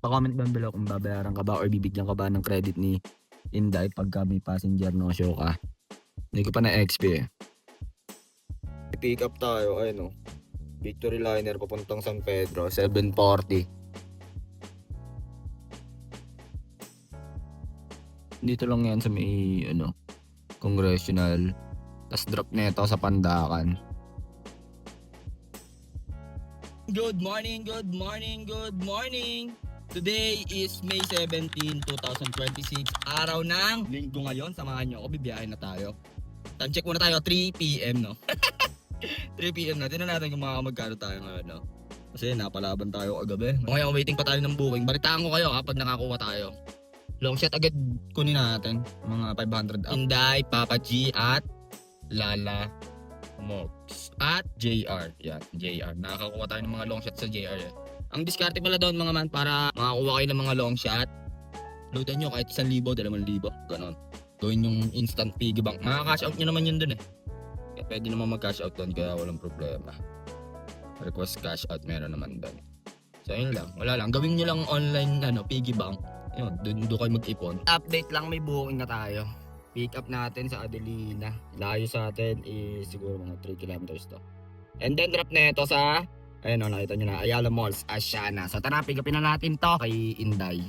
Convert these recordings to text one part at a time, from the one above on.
Pa-comment down below kung babayaran ka ba or bibigyan ka ba ng credit ni Inday pagka may passenger no show ka. Hindi ko pa na-XP eh. Pick up tayo, ayun o. Victory Liner papuntang San Pedro, 7:40. Dito lang yan sa may Congressional. Tapos drop nito sa Pandakan. Good morning, good morning, good morning! Today is May 17, 2026. Araw ng linggo ngayon. Samahan nyo ako, bibiyahin na tayo. Time check muna tayo, 3 PM no? 3 PM na. Tignan natin kung magkano tayo ngayon no? Kasi napalaban tayo kagabi. Ngayon waiting pa tayo ng booking. Balitaan ko kayo kapag nakakuha tayo. Long shot agad kunin natin. Mga 500 up. Inday, Papa G at Lala Mox at JR. Yan, JR. Nakakakuha tayo ng mga long shot sa JR. Ang diskarte pala doon mga man para makakuha kayo ng mga long shot. Loadan nyo kahit 1,000, 2,000. Ganon. Gawin yung instant piggy bank. Maka-cash out nyo naman yun doon eh. Kaya pwede naman mag-cash out doon kaya walang problema. Request cash out meron naman doon. So yun lang. Wala lang. Gawin nyo lang online piggy bank. Yun, doon kayo mag-ipon. Update lang, may booking na tayo. Pick up natin sa Adelina. Layo sa atin is siguro mga 3 kilometers to. And then drop na ito sa, ayun o, nakita nyo na, Ayala Malls, Asiana. So tara, pick upin na natin to kay Inday.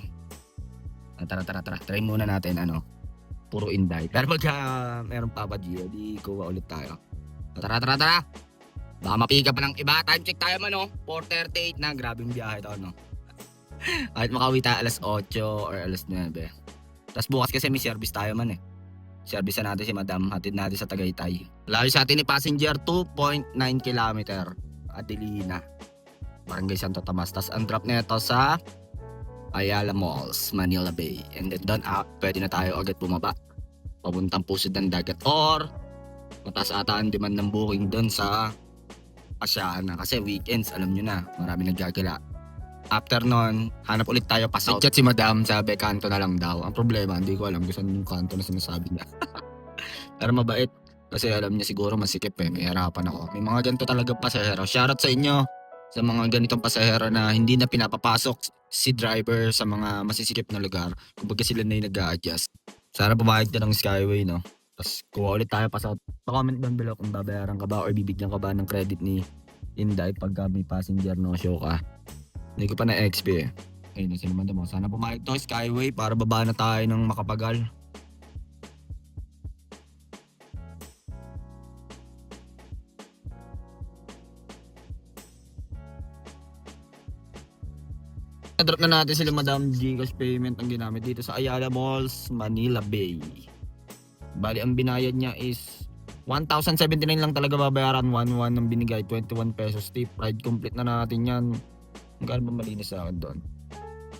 Tara. Try muna natin, puro Inday. Pero pagka meron Papa Gio, di kuha ulit tayo. Tara. Baka ma-pick up ng iba. Time check tayo man, 4:38 na. Grabing biyahe to, Kahit makauwi tayo alas 8 or alas 9. Tapos bukas kasi may service tayo man eh. Service natin si Madam, hatid natin sa Tagaytay. Layo sa atin ni passenger, 2.9 km. Adelina, Barangay Santo Tomas. Tapos ang drop nito sa Ayala Malls, Manila Bay. And then doon pwede na tayo agad bumaba. Papuntang pusod ng dagat. Or mataas ata ang demand ng booking doon sa Asiana. Kasi weekends, alam nyo na, marami naggagala. After nun, hanap ulit tayo pa south. Chat si Madam, sabi kanto na lang daw. Ang problema, hindi ko alam kung saan yung kanto na sinasabi niya. Pero mabait. Kasi alam niya siguro masikip eh. May harapan ako. May mga ganito talaga pasahero. Shoutout sa inyo sa mga ganitong pasahero na hindi na pinapapasok si driver sa mga masisikip na lugar. Kumbaga sila na yung nag-a-adjust. Sana pumayag ka ng Skyway, no? Tapos kuha ulit tayo pa south. Pa-comment down below kung babayaran ka ba or bibigyan ka ba ng credit ni Inday pagka may passenger no show ka. Hindi ko pa na-XP eh. Ayun na sila Madam. Sana pumayag to Skyway para baba na tayo ng makapagal. Drop na natin sila Madam. Gcash payment ang ginamit dito sa Ayala Malls, Manila Bay. Bali ang binayad niya is 1,079 lang talaga babayaran. 1,1 ang binigay, 21 pesos tip. Ride complete na natin yan. Magkano ba malinis sa akin doon?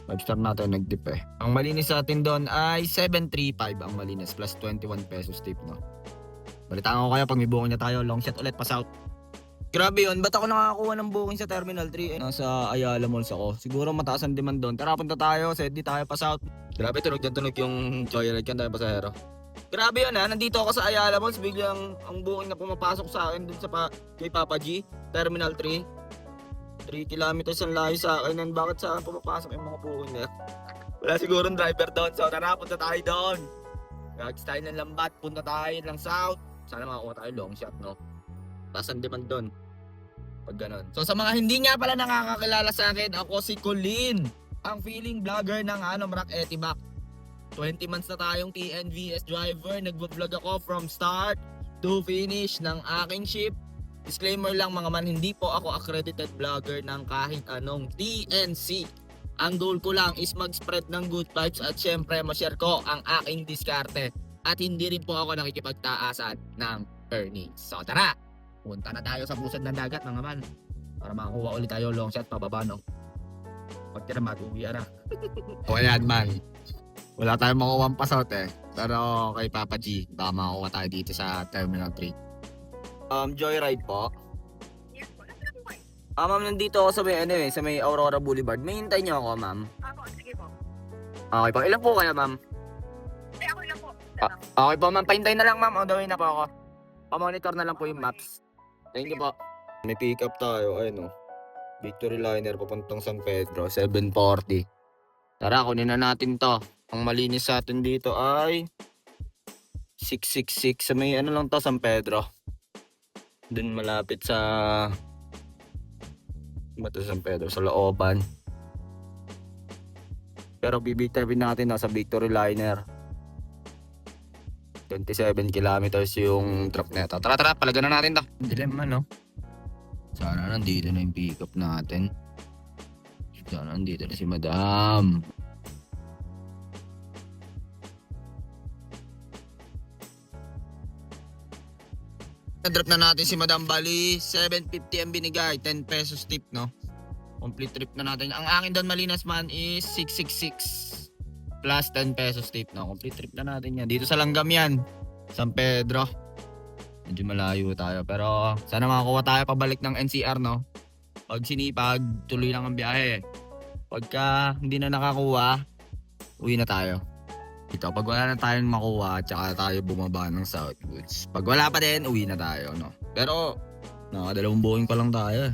5 star natin nag-tip eh. Ang malinis sa atin doon ay 735 ang malinis plus 21 pesos tip, no? Balitaan ko kayo pag may booking na tayo. Long shot ulit pa south. Grabe yun. Ba't ako nakakakuha ng booking sa Terminal 3? Nasa Ayala Malls ako. Siguro mataas ang demand doon. Tara, punta tayo. Set di tayo pa south. Grabe, tunog yung joyride kan tayo pasahero. Grabe yun Nandito ako sa Ayala Malls. Biglang ang booking na pumapasok sa akin dun sa kay Papa G. Terminal 3. 3 kilometers ang layo sa akin. And bakit saan pumapasok yung mga booking na? Wala sigurong driver doon. So tara, punta tayo doon. Gags tayo ng lambat. Punta tayo ng south. Sana makakuha tayo long shot, no? Taas ang demand doon. Pag ganun. So sa mga hindi nga pala nakakakilala sa akin, ako si Colin. Ang feeling vlogger ng Marak Etibac. 20 months na tayong TNVS driver. Nag-vlog ako from start to finish ng aking ship. Disclaimer lang mga man, hindi po ako accredited vlogger ng kahit anong TNC. Ang goal ko lang is mag-spread ng good vibes at syempre ma-share ko ang aking diskarte. At hindi rin po ako nakikipagtaasan ng earnings. So tara, punta na tayo sa pusod ng dagat mga man. Para makakuha ulit tayo long shot pababa, no? Pag tira mag-uwi na. O yan man. Wala tayong makuha pa south eh. Pero kay Papa G, baka makakuha tayo dito sa Terminal 3. Joyride po. Yes po. Nasaan po kayo? Ma'am, nandito ako sa may Aurora Boulevard. May hintay niyo ako, ma'am. Ako, sige po. Okay po. Ilan po kayo, ma'am? Ay, ako lang po. Okay po, ma'am. Pahintay na lang, ma'am. On the way na po ako. Pa-monitor na lang po yung maps. Thank you po. May pick up tayo. Ayun, Victory Liner papuntang San Pedro. 7:40. Tara, kunin na natin to. Ang malinis sa atin dito ay 666 sa may ano lang to, San Pedro. Dun malapit sa San Pedro, sa looban. Pero bibitawin natin sa Victory Liner. 27 kilometers yung truck nito. Tara, palagan na natin to. Dilemma, no? Sana nandito na yung pick-up natin. Sana nandito na si Madam. Na-drop na natin si Madam Bali. 750 ang binigay. 10 pesos tip, no? Complete trip na natin. Ang akin doon malinas man is 666. Plus 10 pesos tip, no? Complete trip na natin yan. Dito sa Langgam yan. San Pedro. Medyo malayo tayo. Pero sana makakuha tayo pabalik ng NCR, no? Pag sinipag, tuloy lang ang biyahe. Pagka hindi na nakakuha, uwi na tayo. Ito, pag wala na tayong makuha, tsaka tayo bumaba ng Southwoods. Pag wala pa din, uwi na tayo, no? Pero, nakadalawang buking pa lang tayo.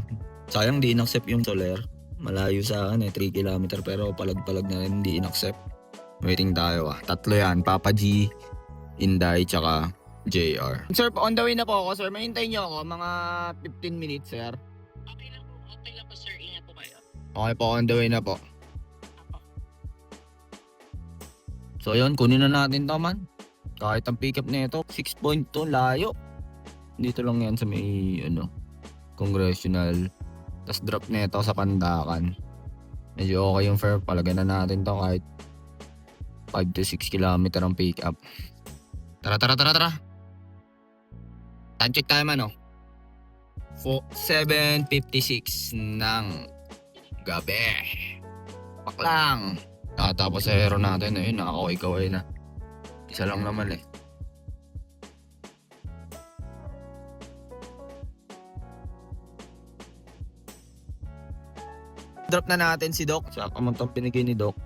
Sayang di in-accept yung Soler. Malayo sa akin 3 kilometer pero palag-palag na rin, hindi in-accept. Waiting tayo Tatlo yan, Papa G, Inday, tsaka JR. Sir, on the way na po ako, sir. Mahintay niyo ako, mga 15 minutes, sir. Okay lang po, sir. Ingat po kayo. Okay po, on the way na po. So yun, kunin na natin to, man. Kahit ang pick up nito, 6.2, layo. Dito lang yan sa may, Congressional. Tapos drop nito sa Pandakan. Medyo okay yung fare, palagyan na natin to kahit 5 to 6 kilometer ang pick up. Tara. Time check tayo, man, 7:56 ng gabi. Paklang. Nakatapos sa hero natin, nakakaway-kaway na. Isa lang naman Drop na natin si Doc. Sa amount pinigay ni Doc.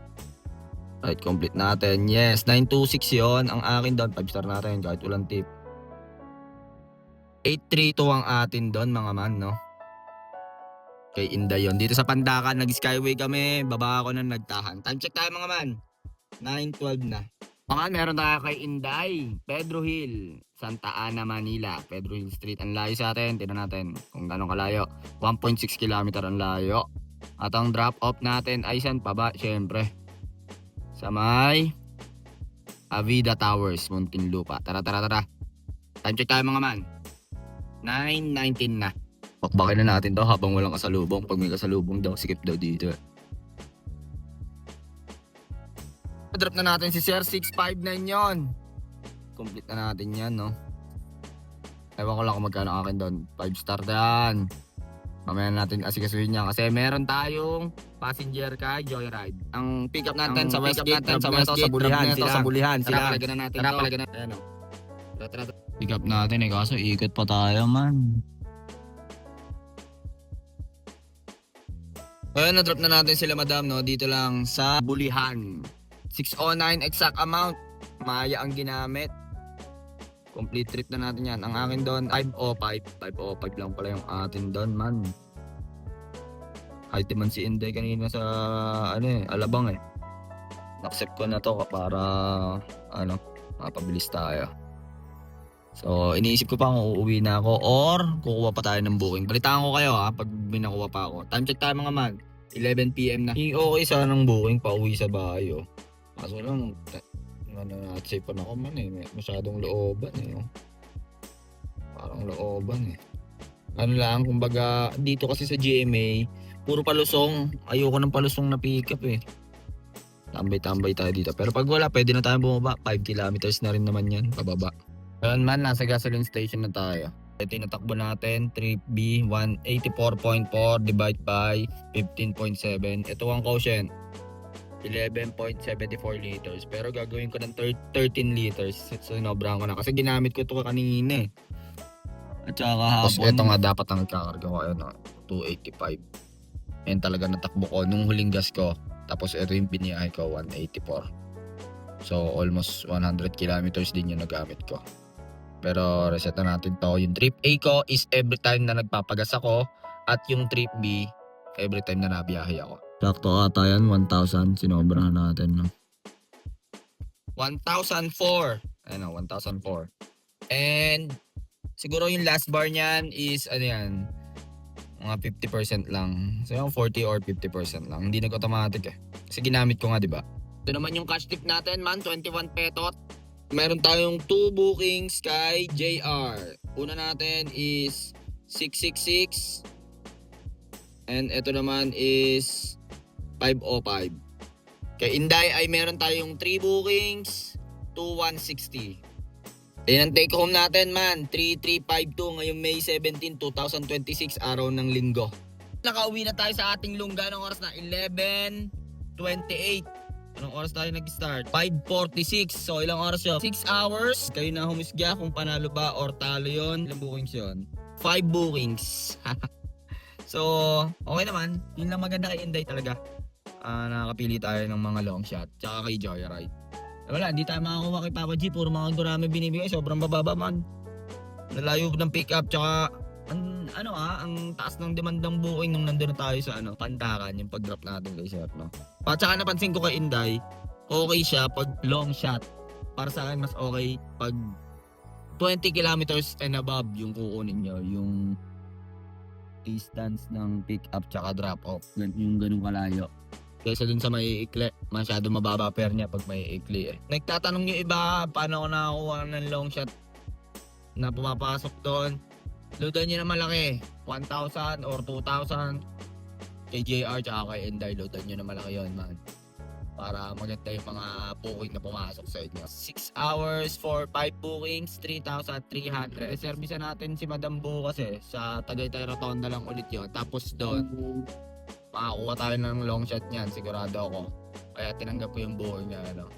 Right, complete natin. Yes, 926 yon. Ang akin doon, 5 star natin kahit walang tip. 832 ang atin doon, mga man, no? Kay Inday yun. Dito sa Pandakan, nag-skyway kami. Baba ako na nagtahan. Time check tayo, mga man. 9:12 na. Mga man, meron tayo kay Inday. Pedro Hill, Santa Ana, Manila. Pedro Hill Street. Ang layo sa atin. Tignan natin kung gano'ng kalayo. 1.6 kilometer ang layo. At ang drop off natin ay saan pa ba? Siyempre. Sa may Avida Towers, Muntinlupa. Tara. Time check tayo, mga man. 9:19 na. Pakbakin na natin to habang walang kasalubong. Pag may kasalubong daw, sikip daw dito. Drop na natin si Sir 659 yon. Complete na natin yan, no? Ewan ko lang kung magkano akin doon. 5 star yan. Mamaya natin asikasuhin niya kasi meron tayong passenger kay Joyride. Ang pick up natin sa Westgate, sa Bulihan sila. Tara, palagan na natin. Ayan, Tara. Pick up natin kaso ikot pa tayo, man. Ayun, na-drop na natin sila, madam, no? Dito lang sa Bulihan. 609 exact amount. Maya ang ginamit. Complete trip na natin yan. Ang akin doon, 505. 505 lang pala yung atin doon, man. Kahit man si Inday kanina sa, Alabang Accept ko na to para, mapabilis tayo. So, iniisip ko pa kung uuwi na ako or kukuha pa tayo ng booking. Balitaan ko kayo pag binakuha pa ako. Time check tayo, mga man. 11 PM na. Okay sana ng booking pa uwi sa bahay, Kaso lang, na-save pa na ako, man, masyadong looban, Parang looban, Ano lang, kumbaga, dito kasi sa GMA, puro palusong. Ayoko ng palusong na pick up, Tambay-tambay tayo dito. Pero pag wala, pwede na tayo bumaba. 5 kilometers na rin naman yan, pababa. Ayun, man, nasa gasoline station na tayo. Ito yung natakbo natin, trip B, 184.4 divide by 15.7. Ito ang quotient, 11.74 liters. Pero gagawin ko ng 13 liters. So, sinobrahan ko na. Kasi ginamit ko ito kanina, At saka kahapon. Tapos ito nga dapat ang kakarga ko, 285. Yan talaga natakbo ko nung huling gas ko. Tapos ito yung biniyahe ko, 184. So, almost 100 kilometers din yung nagamit ko. Pero reset na natin to. Yung trip A ko is every time na nagpapagas ako. At yung trip B, every time na nabiyahe ako. Sakto ata yan, 1,000. Sinobrahan natin, no? 1,004. Ano, 1,004. And, siguro yung last bar niyan is, ano yan, mga 50% lang. So, yung 40 or 50% lang. Hindi nag-automatic eh. Kasi ginamit ko nga, di ba? Ito naman yung cash tip natin, man. 21 petot. Meron tayong 2 bookings kay JR. Una natin is 666. And ito naman is 505. Kay Inday ay meron tayong 3 bookings, 2160. Yan ang take home natin, man. 3352 ngayong May 17, 2026, araw ng linggo. Nakauwi na tayo sa ating lungga ng oras na 11:28. Anong oras tayo nag-start? 5:46. So ilang oras yun? 6 hours. Kayo na humisga kung panalo ba or talo yun. Ilang bookings yun? 5 bookings. So, okay naman. Yun lang maganda kay Inday talaga. Nakakapili tayo ng mga long shot. Tsaka kay Joyride. Wala, hindi tayo makakuha kay Papa G. Puro mga gurami binibigay. Sobrang bababa man. Nalayo ng pick up. Tsaka, ang taas ng demand ng booking nung nandun na tayo sa Pantakan. Yung pag-drop natin kay Sir, no? Tsaka napansin ko kay Inday, okay siya pag long shot. Para sa akin, mas okay pag 20 kilometers and above yung kukunin nyo. Yung distance ng pick up tsaka drop off. Yung ganun kalayo. Kaysa dun sa may ikli, masyado mababa pair niya pag may ikli eh. Nagtatanong yung iba, paano ko nakakuha ng long shot na pumapasok doon. Loadan nyo na malaki, 1,000 or 2,000. Kay JR tsaka kay Inday, loadan nyo na malaki yun, man. Para maganda yung mga booking na pumasok sa inyo. 6 hours for 5 bookings, 3,300. Service natin si Madam Bo kasi sa Tagaytay Rotonda lang ulit yun. Tapos doon, makakuha tayo ng long shot niyan, sigurado ako. Kaya tinanggap ko yung booking niya, ano.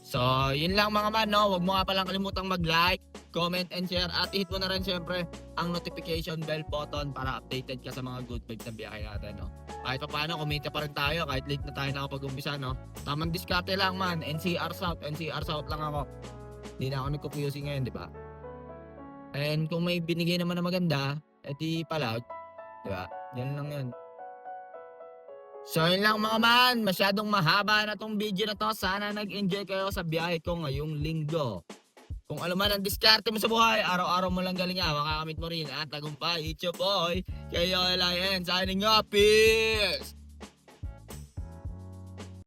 So, yun lang mga man, no? Huwag mo nga palang kalimutang mag-like, comment, and share. At hit mo na rin syempre ang notification bell button para updated ka sa mga good vibes na biyahe natin, no? Kahit pa paano, kumita pa rin tayo kahit late na tayo nakapag-umpisa, no? Tamang diskarte lang, man. NCR South lang ako. Hindi na ako nagko-QC ngayon, di ba? And kung may binigay naman na maganda, edi palag, di ba? Yan lang yun. So yun lang mga man, masyadong mahaba na tong video na to. Sana nag-enjoy kayo sa biyahe ko ngayong linggo. Kung alam man ang diskarte mo sa buhay, araw-araw mo lang galing nga, makakamit mo rin. At tagumpay, it's your boy, Kayo Lion, signing off, peace!